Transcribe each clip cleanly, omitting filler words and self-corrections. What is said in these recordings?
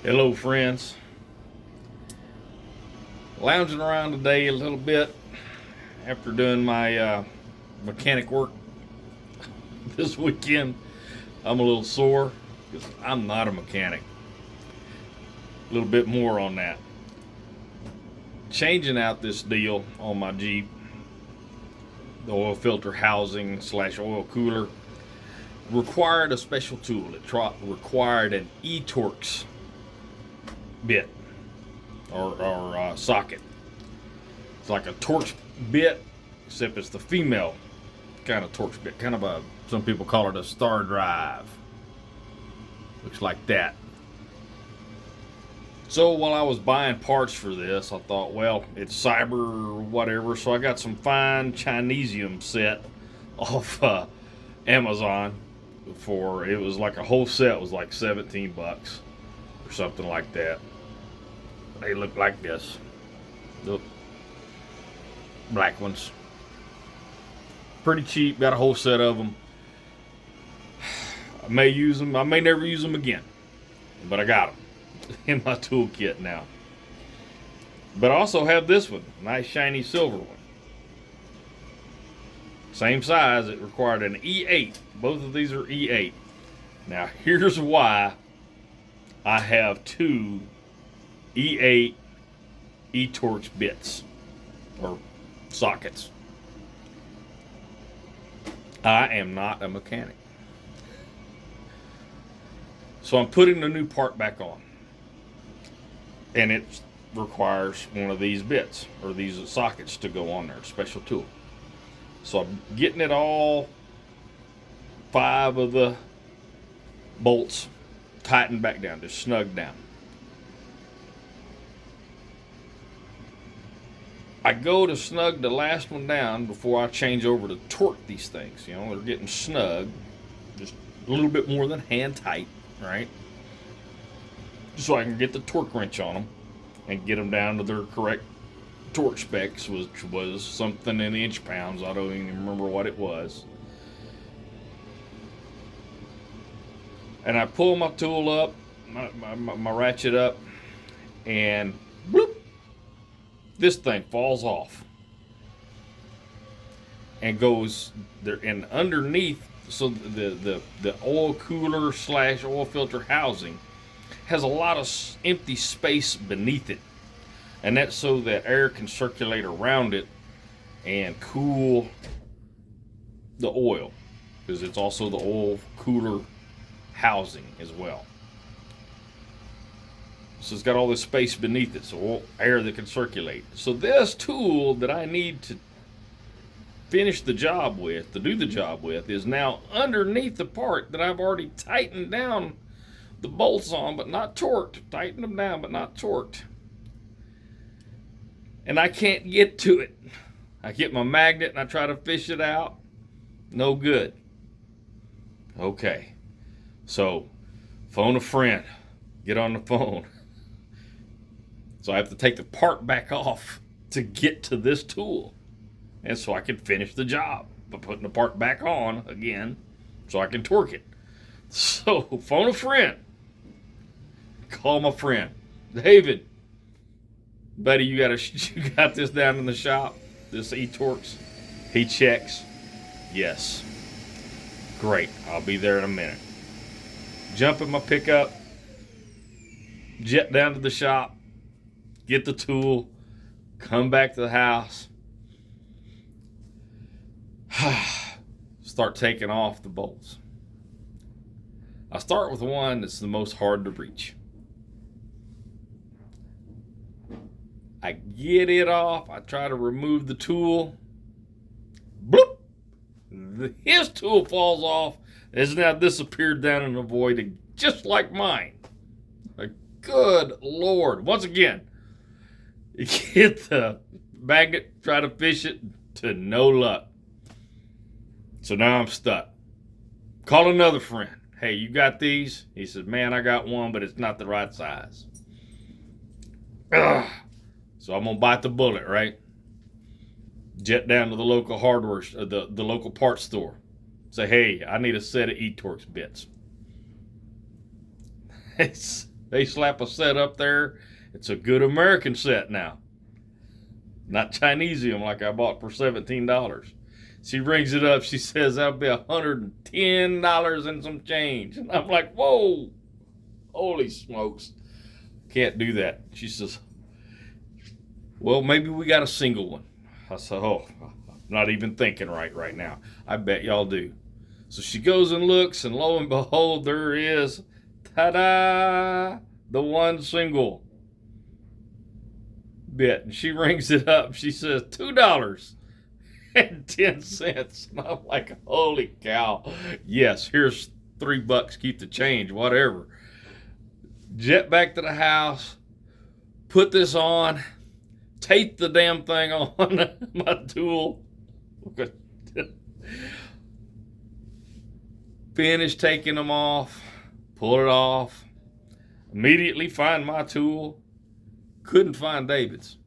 Hello, friends. Lounging around today a little bit after doing my mechanic work this weekend. I'm a little sore because I'm not a mechanic. A little bit more on that. Changing out this deal on my Jeep, the oil filter housing / oil cooler, required a special tool. It required an e-Torx bit or socket. It's like a Torx bit, except it's the female kind of Torx bit. Kind of some people call it a star drive. Looks like that. So while I was buying parts for this, I thought, well, it's cyber or whatever. So I got some fine Chinesium set off Amazon it was like a whole set was like $17 or something like that. They look like this. Look. Black ones. Pretty cheap. Got a whole set of them. I may use them. I may never use them again. But I got them in my toolkit now. But I also have this one. Nice shiny silver one. Same size. It required an E8. Both of these are E8. Now here's why I have two E8 e-Torx bits or sockets. I am not a mechanic. So I'm putting the new part back on. And it requires one of these bits or these sockets to go on there, special tool. So I'm getting it all 5 of the bolts tightened back down, just snug down. I go to snug the last one down before I change over to torque these things. You know, they're getting snug, just a little bit more than hand tight, right? So I can get the torque wrench on them and get them down to their correct torque specs, which was something in inch pounds. I don't even remember what it was. And I pull my tool up, my ratchet up, and bloop, this thing falls off and goes there. And underneath, so the oil cooler / oil filter housing has a lot of empty space beneath it, and that's so that air can circulate around it and cool the oil, because it's also the oil cooler housing as well. So it's got all this space beneath it, so air that can circulate. So this tool that I need to finish the job with, to do the job with, is now underneath the part that I've already tightened down the bolts on, but not torqued. Tightened them down, but not torqued. And I can't get to it. I get my magnet and I try to fish it out. No good. Okay. So, phone a friend. Get on the phone. So I have to take the part back off to get to this tool. And so I can finish the job by putting the part back on again so I can torque it. So, phone a friend. Call my friend. David, buddy, you got this down in the shop? This e-Torx? He checks. Yes. Great. I'll be there in a minute. Jump in my pickup. Jet down to the shop. Get the tool. Come back to the house. Start taking off the bolts. I start with one that's the most hard to reach. I get it off. I try to remove the tool. Bloop! His tool falls off. Has now disappeared down in the void, just like mine. Good Lord. Once again, you get the magnet, try to fish it, to no luck. So now I'm stuck. Call another friend. Hey, you got these? He says, man, I got one, but it's not the right size. Ugh. So I'm going to bite the bullet, right? Jet down to the local hardware, the local parts store. Say, hey, I need a set of e-Torx bits. They slap a set up there. It's a good American set now. Not Chinesium like I bought for $17. She rings it up. She says that'll be $110 and some change. And I'm like, whoa, holy smokes. Can't do that. She says, well, maybe we got a single one. I said, oh, I'm not even thinking right now. I bet y'all do. So she goes and looks, and lo and behold, there is, ta-da, the one single bit. And she rings it up. She says, $2.10. And I'm like, holy cow. Yes, here's $3. Keep the change, whatever. Jet back to the house, put this on, tape the damn thing on my tool. Finish taking them off, pull it off, immediately find my tool. Couldn't find David's.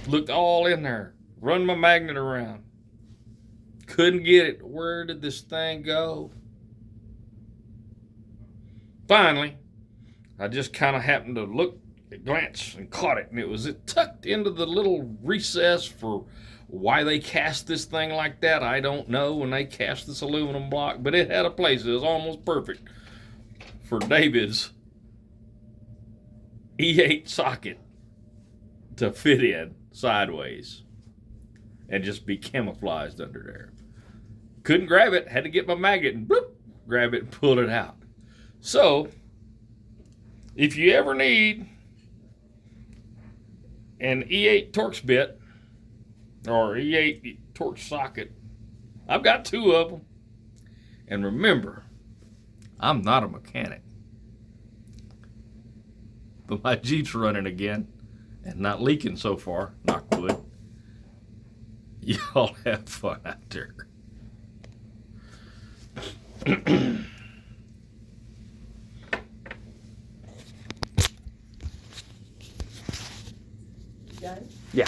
Looked all in there. Run my magnet around. Couldn't get it. Where did this thing go? Finally, I just kind of happened to look, glance, and caught it. And it was tucked into the little recess. For why they cast this thing like that, I don't know. When they cast this aluminum block, but it had a place. It was almost perfect for David's E8 socket to fit in sideways and just be camouflaged under there. Couldn't grab it. Had to get my magnet and bloop, grab it and pull it out. So, if you ever need an E8 Torx bit or E8 Torx socket, I've got 2 of them. And remember, I'm not a mechanic. But my Jeep's running again and not leaking so far, knock wood. Y'all have fun out there. Done? Yeah.